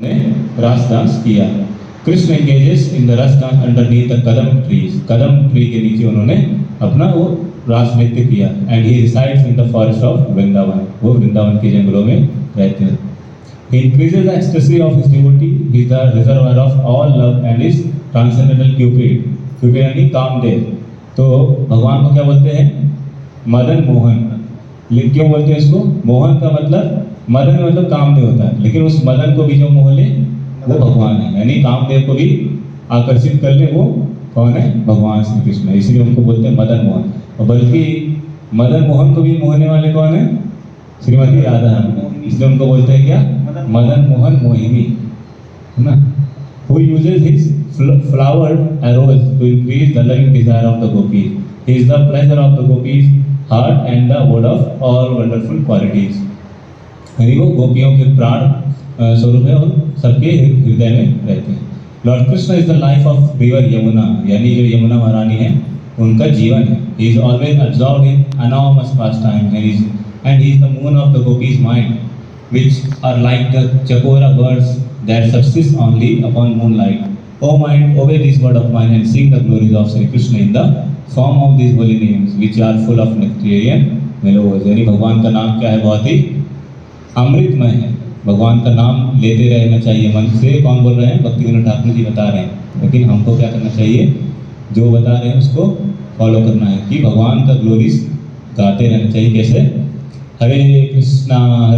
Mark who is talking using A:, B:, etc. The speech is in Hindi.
A: ने रास डांस किया। कृष्ण एंगेजेस इन द रस dance underneath the Kadam trees. Kadam tree के नीचे उन्होंने अपना वो रास नृत्य किया। And he resides in the forest of Vrindavan. वो वृंदावन के जंगलों में रहते हैं। He increases the ecstasy of his devotee. He is the reservoir of all love and is transcendental Cupid. Cupid यानी कामदेव। तो भगवान को क्या बोलते हैं? मदन मोहन। लेकिन क्यों बोलते हैं इसको? मोहन का मतलब मदन मतलब कामदेव होता है, लेकिन उस मदन को भी जो मोह ले वो भगवान है। यानी कामदेव को भी आकर्षित कर ले वो कौन है? भगवान श्री कृष्ण। इसलिए उनको बोलते हैं मदन मोहन। और बल्कि मदन मोहन को भी मोहने वाले कौन है? श्रीमती राधा रानी। इसलिए उनको बोलते हैं क्या? मदन मोहन मोहिनी, है ना? Who uses his flowered arrows to increase the loving desire of the gopis. He is the pleasure of the gopis' heart and the word of all wonderful qualities. यानी वो गोपियों के प्राण स्वरूप है और सबके हृदय में रहते हैं। Lord Krishna is the life of river Yamuna. यानी जो यमुना महारानी है उनका जीवन है। He is always absorbed in enormous pastime and he is the moon of the gopis' mind, which are like the chakora birds that subsist only upon moonlight. O mind, obey this word of mine and sing the glories of Sri Krishna in the form of these holy names, which are full of nectarian melodies. यानी भगवान का नाम क्या है? बहुत ही अमृतमय है। भगवान का नाम लेते रहना चाहिए मन से। कौन बोल रहे हैं? भक्ति विनोद ठाकुर जी बता रहे हैं। लेकिन हमको क्या करना चाहिए? जो बता रहे हैं उसको फॉलो करना है कि भगवान का ग्लोरीज गाते रहना चाहिए। कैसे? हरे कृष्णा